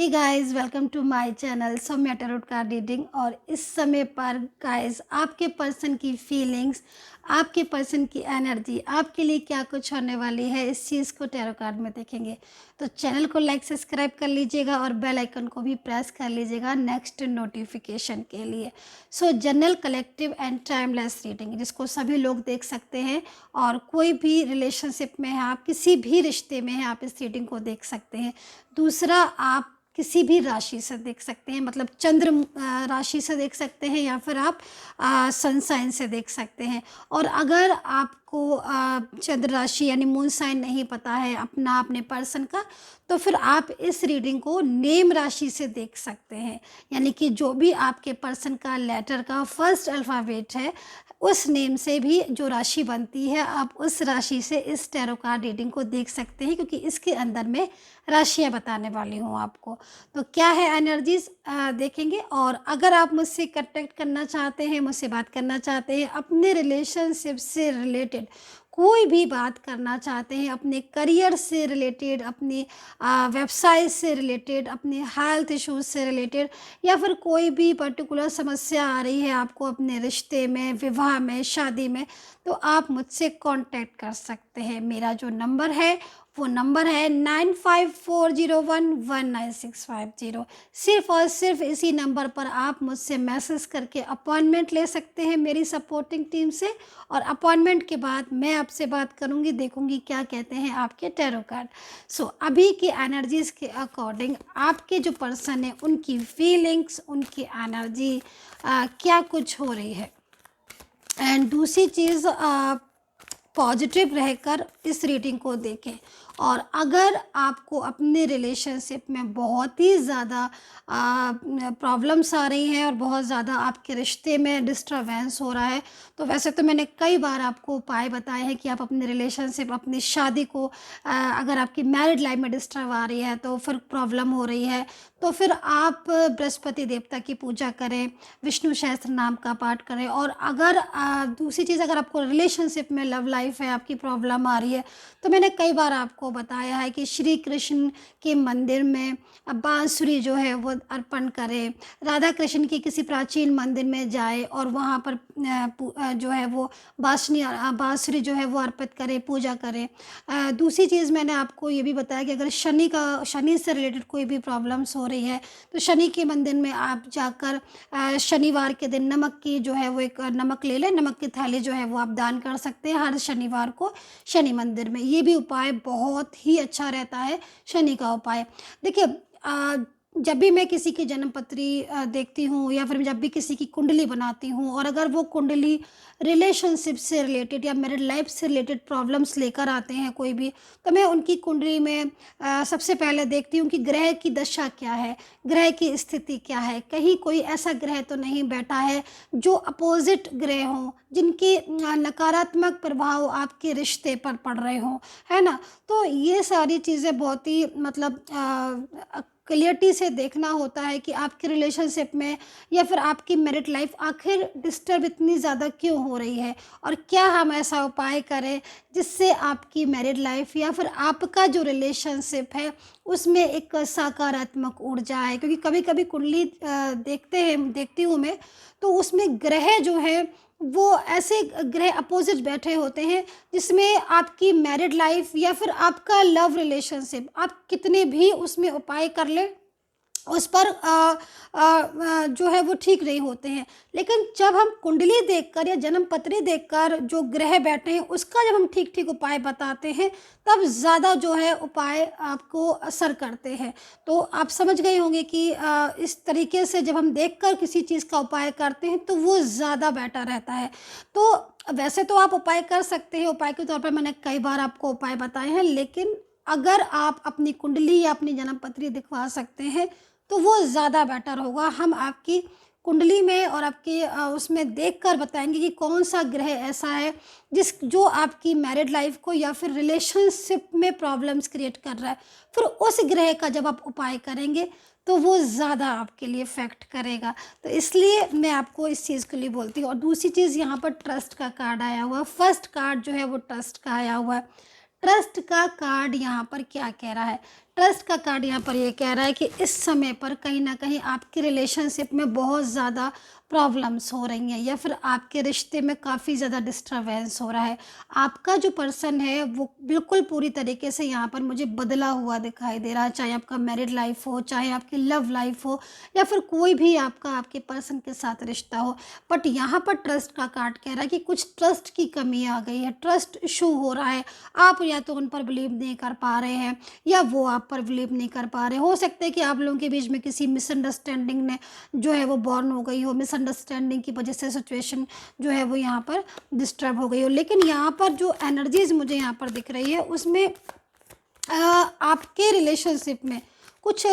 Hey guys, welcome to my channel Saumya tarot card reading. और इस समय पर गाइस आपके पर्सन की फीलिंग्स, आपके पर्सन की एनर्जी, आपके लिए क्या कुछ होने वाली है, इस चीज़ को टैरो कार्ड में देखेंगे। तो चैनल को लाइक सब्सक्राइब कर लीजिएगा और बेल आइकन को भी प्रेस कर लीजिएगा नेक्स्ट नोटिफिकेशन के लिए। सो general, collective and timeless reading, जिसको सभी लोग देख सकते हैं और कोई भी रिलेशनशिप में है, आप किसी भी रिश्ते में हैं, आप इस रीडिंग को देख सकते हैं। दूसरा, आप किसी भी राशि से देख सकते हैं, मतलब चंद्र राशि से देख सकते हैं या फिर आप सन साइन से देख सकते हैं। और अगर आपको चंद्र राशि यानी मून साइन नहीं पता है अपने पर्सन का, तो फिर आप इस रीडिंग को नेम राशि से देख सकते हैं। यानी कि जो भी आपके पर्सन का लेटर का फर्स्ट अल्फ़ाबेट है, उस नेम से भी जो राशि बनती है, आप उस राशि से इस टैरो कार्ड रीडिंग को देख सकते हैं, क्योंकि इसके अंदर में राशियाँ बताने वाली हूँ आपको। तो क्या है एनर्जीज देखेंगे। और अगर आप मुझसे कांटेक्ट करना चाहते हैं, मुझसे बात करना चाहते हैं, अपने रिलेशनशिप से रिलेटेड कोई भी बात करना चाहते हैं, अपने करियर से रिलेटेड, अपने व्यवसाय से रिलेटेड, अपने हेल्थ इश्यूज से रिलेटेड, या फिर कोई भी पर्टिकुलर समस्या आ रही है आपको अपने रिश्ते में, विवाह में, शादी में, तो आप मुझसे कांटेक्ट कर सकते हैं। मेरा जो नंबर है वो नंबर है 9540119650। सिर्फ और सिर्फ इसी नंबर पर आप मुझसे मैसेज करके अपॉइंटमेंट ले सकते हैं मेरी सपोर्टिंग टीम से। और अपॉइंटमेंट के बाद मैं आपसे बात करूंगी, देखूंगी क्या कहते हैं आपके टैरो कार्ड। सो अभी की एनर्जीज़ के अकॉर्डिंग आपके जो पर्सन है, उनकी फीलिंग्स, उनकी एनर्जी क्या कुछ हो रही है। एंड दूसरी चीज़, पॉजिटिव रहकर इस रीडिंग को देखें। और अगर आपको अपने रिलेशनशिप में बहुत ही ज़्यादा प्रॉब्लम्स आ रही हैं और बहुत ज़्यादा आपके रिश्ते में डिस्टर्बेंस हो रहा है, तो वैसे तो मैंने कई बार आपको उपाय बताए हैं कि आप अपने रिलेशनशिप, अपनी शादी को, अगर आपकी मैरिड लाइफ में डिस्टर्ब आ रही है, तो फिर प्रॉब्लम हो रही है, तो फिर आप बृहस्पति देवता की पूजा करें, विष्णु सहस्त्र नाम का पाठ करें। और अगर दूसरी चीज़, अगर आपको रिलेशनशिप में लव लाइफ है, आपकी प्रॉब्लम आ रही है, तो मैंने कई बार आपको बताया है कि श्री कृष्ण के मंदिर में बांसुरी जो है वो अर्पण करें, राधा कृष्ण के किसी प्राचीन मंदिर में जाए और वहाँ पर जो है वो बांसुरी जो है वो अर्पित करें, पूजा करें। दूसरी चीज़ मैंने आपको ये भी बताया कि अगर शनि से रिलेटेड कोई भी प्रॉब्लम्स हो रही है, तो शनि के मंदिर में आप जाकर शनिवार के दिन नमक की जो है वो एक नमक ले लें, नमक की थाली जो है वो आप दान कर सकते हैं हर शनिवार को शनि मंदिर में। ये भी उपाय बहुत ही अच्छा रहता है, शनि का उपाय। देखिए, जब भी मैं किसी की जन्मपत्री देखती हूँ या फिर जब भी किसी की कुंडली बनाती हूँ, और अगर वो कुंडली रिलेशनशिप से रिलेटेड या मैरिड लाइफ से रिलेटेड प्रॉब्लम्स लेकर आते हैं कोई भी, तो मैं उनकी कुंडली में सबसे पहले देखती हूँ कि ग्रह की दशा क्या है, ग्रह की स्थिति क्या है, कहीं कोई ऐसा ग्रह तो नहीं बैठा है जो अपोजिट ग्रह हों, जिनके नकारात्मक प्रभाव आपके रिश्ते पर पड़ रहे हों, है ना। तो ये सारी चीज़ें बहुत ही मतलब क्लियरिटी से देखना होता है कि आपके रिलेशनशिप में या फिर आपकी मैरिड लाइफ आखिर डिस्टर्ब इतनी ज़्यादा क्यों हो रही है, और क्या हम ऐसा उपाय करें जिससे आपकी मैरिड लाइफ या फिर आपका जो रिलेशनशिप है उसमें एक सकारात्मक ऊर्जा आए। क्योंकि कभी कभी कुंडली देखती हूँ मैं, तो उसमें ग्रह जो है वो ऐसे ग्रह अपोजिट बैठे होते हैं जिसमें आपकी मैरिड लाइफ या फिर आपका लव रिलेशनशिप, आप कितने भी उसमें उपाय कर लें, उस पर जो है वो ठीक नहीं होते हैं। लेकिन जब हम कुंडली देखकर या जन्म पत्री देखकर जो ग्रह बैठे हैं उसका जब हम ठीक ठीक उपाय बताते हैं, तब ज़्यादा जो है उपाय आपको असर करते हैं। तो आप समझ गए होंगे कि इस तरीके से जब हम देखकर किसी चीज़ का उपाय करते हैं तो वो ज़्यादा बेटर रहता है। तो वैसे तो आप उपाय कर सकते हैं, उपाय के तौर पर मैंने कई बार आपको उपाय बताए हैं, लेकिन अगर आप अपनी कुंडली या अपनी जन्म पत्री दिखवा सकते हैं तो वो ज़्यादा बेटर होगा। हम आपकी कुंडली में और आपके उसमें देखकर बताएंगे कि कौन सा ग्रह ऐसा है जो आपकी मैरिड लाइफ को या फिर रिलेशनशिप में प्रॉब्लम्स क्रिएट कर रहा है। फिर उस ग्रह का जब आप उपाय करेंगे तो वो ज़्यादा आपके लिए इफ़ेक्ट करेगा। तो इसलिए मैं आपको इस चीज़ के लिए बोलती हूँ। और दूसरी चीज़, यहाँ पर ट्रस्ट का कार्ड आया हुआ है, फर्स्ट कार्ड जो है वो ट्रस्ट का आया हुआ है। ट्रस्ट का कार्ड यहाँ पर क्या कह रहा है, ट्रस्ट का कार्ड यहाँ पर ये कह रहा है कि इस समय पर कहीं ना कहीं आपकी रिलेशनशिप में बहुत ज़्यादा प्रॉब्लम्स हो रही हैं, या फिर आपके रिश्ते में काफ़ी ज़्यादा डिस्टरबेंस हो रहा है। आपका जो पर्सन है वो बिल्कुल पूरी तरीके से यहाँ पर मुझे बदला हुआ दिखाई दे रहा है, चाहे आपका मैरिड लाइफ हो, चाहे आपकी लव लाइफ हो, या फिर कोई भी आपका आपके पर्सन के साथ रिश्ता हो। बट यहाँ पर ट्रस्ट का कार्ड कह रहा है कि कुछ ट्रस्ट की कमी आ गई है, ट्रस्ट इशू हो रहा है। आप या तो उन पर बिलीव नहीं कर पा रहे हैं, या वो आप पर बिलीव नहीं कर पा रहे। हो सकता है कि आप लोगों के बीच में किसी मिसअंडरस्टैंडिंग ने जो है वो बॉर्न हो गई हो, मिसअंडरस्टैंडिंग की वजह से सिचुएशन जो है वो यहाँ पर डिस्टर्ब हो गई हो। लेकिन यहाँ पर जो एनर्जीज मुझे यहाँ पर दिख रही है उसमें आपके रिलेशनशिप में कुछ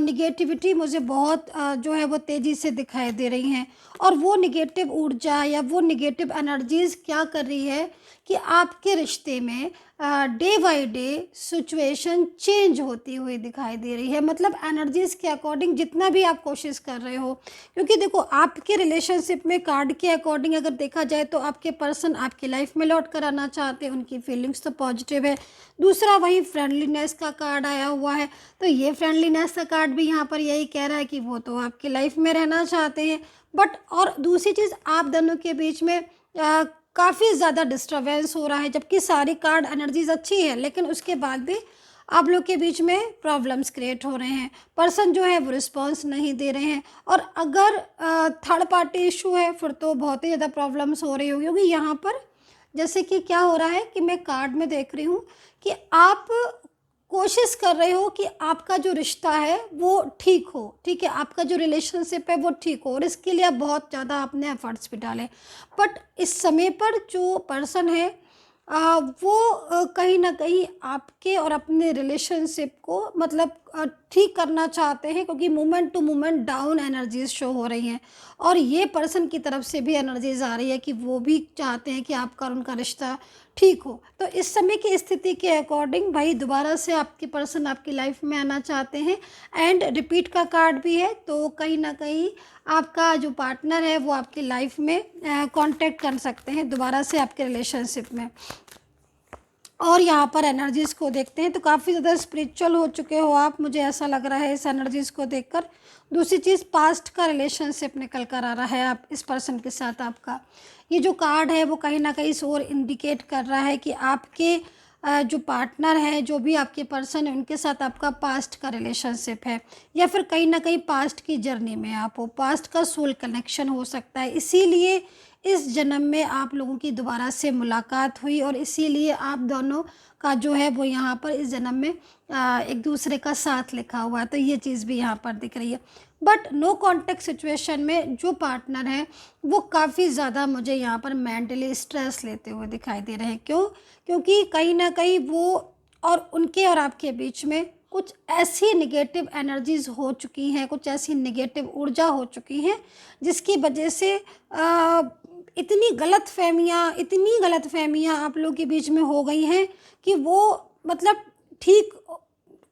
निगेटिविटी मुझे बहुत जो है वो तेज़ी से दिखाई दे रही हैं। और वो निगेटिव ऊर्जा या वो निगेटिव एनर्जीज़ क्या कर रही है कि आपके रिश्ते में day by day situation change होती हुई दिखाई दे रही है। मतलब एनर्जीज़ के अकॉर्डिंग जितना भी आप कोशिश कर रहे हो, क्योंकि देखो आपके रिलेशनशिप में कार्ड के अकॉर्डिंग अगर देखा जाए तो आपके पर्सन आपकी लाइफ में लौट कर आना चाहते हैं, उनकी फीलिंग्स तो पॉजिटिव है। दूसरा वही फ्रेंडलीनेस का कार्ड आया हुआ है, तो ये फ्रेंडलीनेस का कार्ड भी यहाँ पर यही कह रहा है कि वो तो आपकी लाइफ में रहना चाहते हैं। बट और दूसरी चीज़, आप दोनों के बीच में काफ़ी ज़्यादा डिस्टर्बेंस हो रहा है, जबकि सारी कार्ड एनर्जीज अच्छी है, लेकिन उसके बाद भी आप लोग के बीच में प्रॉब्लम्स क्रिएट हो रहे हैं। पर्सन जो है वो रिस्पॉन्स नहीं दे रहे हैं। और अगर थर्ड पार्टी इशू है फिर तो बहुत ही ज़्यादा प्रॉब्लम्स हो रही होगी, क्योंकि यहाँ पर जैसे कि क्या हो रहा है कि मैं कार्ड में देख रही हूँ कि आप कोशिश कर रहे हो कि आपका जो रिश्ता है वो ठीक हो, ठीक है, आपका जो रिलेशनशिप है वो ठीक हो, और इसके लिए आप बहुत ज़्यादा अपने एफर्ट्स भी डालें। बट इस समय पर जो पर्सन है वो कहीं ना कहीं आपके और अपने रिलेशनशिप को मतलब ठीक करना चाहते हैं, क्योंकि moment to moment down energies show हो रही हैं। और ये पर्सन की तरफ से भी एनर्जीज आ रही है कि वो भी चाहते हैं कि आपका और उनका रिश्ता ठीक हो। तो इस समय की स्थिति के अकॉर्डिंग भाई दोबारा से आपके पर्सन आपकी लाइफ में आना चाहते हैं। एंड रिपीट का कार्ड भी है, तो कहीं ना कहीं आपका जो पार्टनर है वो आपकी लाइफ में कांटेक्ट कर सकते हैं दोबारा से आपके रिलेशनशिप में। और यहाँ पर एनर्जीज़ को देखते हैं तो काफ़ी ज़्यादा स्पिरिचुअल हो चुके हो आप, मुझे ऐसा लग रहा है इस एनर्जीज़ को देखकर। दूसरी चीज़, पास्ट का रिलेशनशिप निकल कर आ रहा है आप इस पर्सन के साथ। आपका ये जो कार्ड है वो कहीं ना कहीं इस ओर इंडिकेट कर रहा है कि आपके जो पार्टनर है, जो भी आपके पर्सन है, उनके साथ आपका पास्ट का रिलेशनशिप है, या फिर कहीं ना कहीं पास्ट की जर्नी में आप हो, पास्ट का सोल कनेक्शन हो सकता है। इसीलिए इस जन्म में आप लोगों की दोबारा से मुलाकात हुई, और इसीलिए आप दोनों का जो है वो यहाँ पर इस जन्म में एक दूसरे का साथ लिखा हुआ है। तो ये चीज़ भी यहाँ पर दिख रही है। बट नो कॉन्टेक्ट सिचुएशन में जो पार्टनर है वो काफ़ी ज़्यादा मुझे यहाँ पर मेंटली स्ट्रेस लेते हुए दिखाई दे रहे हैं। क्यों? क्योंकि कहीं ना कहीं वो और उनके और आपके बीच में कुछ ऐसी निगेटिव एनर्जीज हो चुकी हैं, कुछ ऐसी निगेटिव ऊर्जा हो चुकी हैं जिसकी वजह से इतनी गलत फहमियाँ आप लोगों के बीच में हो गई हैं कि वो मतलब ठीक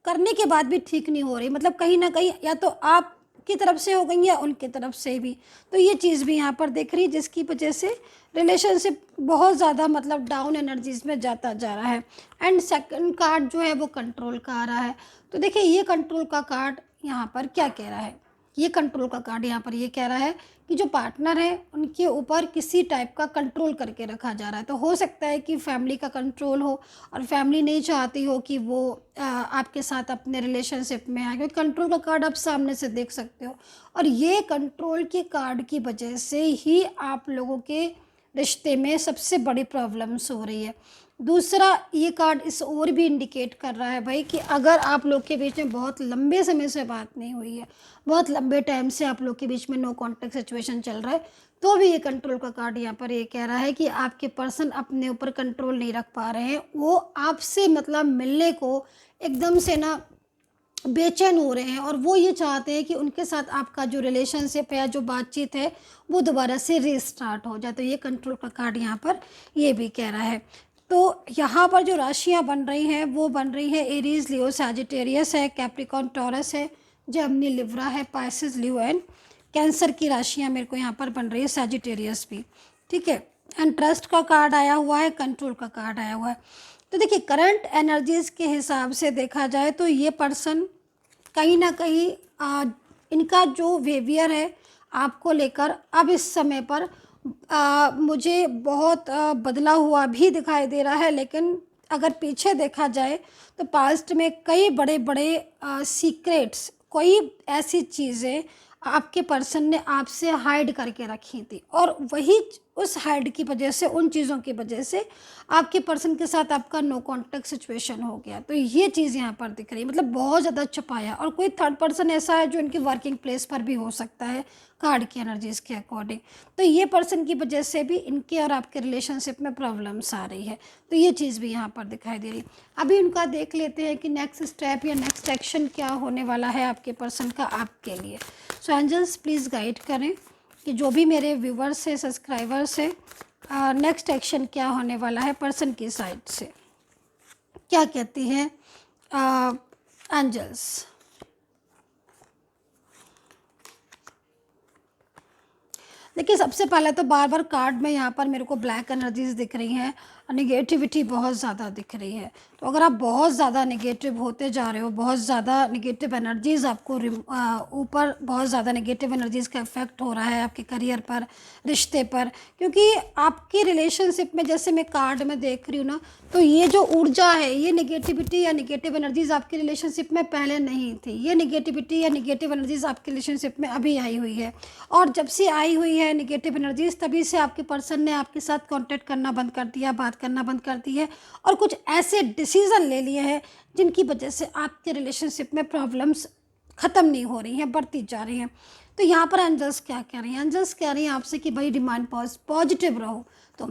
करने के बाद भी ठीक नहीं हो रही। मतलब कहीं ना कहीं या तो आप की तरफ से हो गई या उनकी तरफ से भी। तो ये चीज़ भी यहाँ पर दिख रही है, जिसकी वजह से रिलेशनशिप बहुत ज़्यादा मतलब डाउन एनर्जीज में जाता जा रहा है। एंड सेकंड कार्ड जो है वो कंट्रोल का आ रहा है। तो देखिए ये कंट्रोल का कार्ड यहाँ पर क्या कह रहा है, ये कंट्रोल का कार्ड यहाँ पर ये कह रहा है कि जो पार्टनर है उनके ऊपर किसी टाइप का कंट्रोल करके रखा जा रहा है। तो हो सकता है कि फैमिली का कंट्रोल हो, और फैमिली नहीं चाहती हो कि वो आपके साथ अपने रिलेशनशिप में आए, क्योंकि कंट्रोल का कार्ड आप सामने से देख सकते हो। और ये कंट्रोल के कार्ड की वजह से ही आप लोगों के रिश्ते में सबसे बड़ी प्रॉब्लम्स हो रही है। दूसरा, ये कार्ड इस और भी इंडिकेट कर रहा है भाई कि अगर आप लोग के बीच में बहुत लंबे समय से बात नहीं हुई है, बहुत लंबे टाइम से आप लोग के बीच में नो कॉन्टेक्ट सिचुएशन चल रहा है, तो भी ये कंट्रोल का कार्ड यहाँ पर ये कह रहा है कि आपके पर्सन अपने ऊपर कंट्रोल नहीं रख पा रहे हैं। वो आपसे मतलब मिलने को एकदम से ना बेचैन हो रहे हैं, और वो ये चाहते हैं कि उनके साथ आपका जो रिलेशनशिप है या जो बातचीत है वो दोबारा से रीस्टार्ट हो जाए। तो ये कंट्रोल का कार्ड यहाँ पर ये भी कह रहा है। तो यहाँ पर जो राशियाँ बन रही हैं वो बन रही है एरीज, लियो, सैजिटेरियस है, कैप्रिकॉन, टॉरस है, जेमिनी, लिब्रा है, पाइसेस, लियो एंड कैंसर की राशियाँ मेरे को यहाँ पर बन रही है, सैजिटेरियस भी, ठीक है। एंड ट्रस्ट का कार्ड आया हुआ है, कंट्रोल का कार्ड आया हुआ है। तो देखिए करंट एनर्जीज़ के हिसाब से देखा जाए तो ये पर्सन कहीं न कहीं इनका जो बिहेवियर है आपको लेकर अब इस समय पर मुझे बहुत बदला हुआ भी दिखाई दे रहा है। लेकिन अगर पीछे देखा जाए तो पास्ट में कई बड़े-बड़े सीक्रेट्स, कोई ऐसी चीज़ें आपके पर्सन ने आपसे हाइड करके रखी थी और वही उस हाइड की वजह से, उन चीज़ों की वजह से आपके पर्सन के साथ आपका नो कॉन्टैक्ट सिचुएशन हो गया। तो ये चीज़ यहाँ पर दिख रही है, मतलब बहुत ज़्यादा छुपाया। और कोई थर्ड पर्सन ऐसा है जो इनकी वर्किंग प्लेस पर भी हो सकता है कार्ड की एनर्जीज़ के अकॉर्डिंग। तो ये पर्सन की वजह से भी इनके और आपके रिलेशनशिप में प्रॉब्लम्स आ रही है। तो ये चीज़ भी यहाँ पर दिखाई दे रही है। अभी उनका देख लेते हैं कि नेक्स्ट स्टेप या नेक्स्ट एक्शन क्या होने वाला है आपके पर्सन का आपके लिए। सो एंजल्स प्लीज़ गाइड करें कि जो भी मेरे व्यूवर्स है, सब्सक्राइबर्स है, नेक्स्ट एक्शन क्या होने वाला है पर्सन की साइड से, क्या कहती हैं एंजल्स। देखिए सबसे पहले तो बार बार कार्ड में यहाँ पर मेरे को ब्लैक एनर्जीज दिख रही हैं, निगेटिविटी बहुत ज़्यादा दिख रही है। तो अगर आप बहुत ज़्यादा निगेटिव होते जा रहे हो, बहुत ज़्यादा निगेटिव एनर्जीज़ आपको ऊपर बहुत ज़्यादा निगेटिव एनर्जीज़ का इफेक्ट हो रहा है आपके करियर पर, रिश्ते पर, क्योंकि आपकी रिलेशनशिप में जैसे मैं कार्ड में देख रही हूँ ना, तो ये जो ऊर्जा है, ये निगेटिविटी या निगेटिव एनर्जीज़ आपकी रिलेशनशिप में पहले नहीं थी। ये निगेटिविटी या निगेटिव एनर्जीज़ आपके रिलेशनशिप में अभी आई हुई है, और जब से आई हुई है निगेटिव एनर्जीज़, तभी से आपके पर्सन ने आपके साथ कांटेक्ट करना बंद कर दिया, बात करना बंद कर दी है, और कुछ ऐसे डिसीज़न ले लिए हैं जिनकी वजह से आपके रिलेशनशिप में प्रॉब्लम्स ख़त्म नहीं हो रही हैं, बढ़ती जा रही हैं। तो यहाँ पर एंजल्स क्या कह रही हैं? एंजल्स कह रही हैं आपसे कि भाई डिमांड पॉजिटिव रहो। तो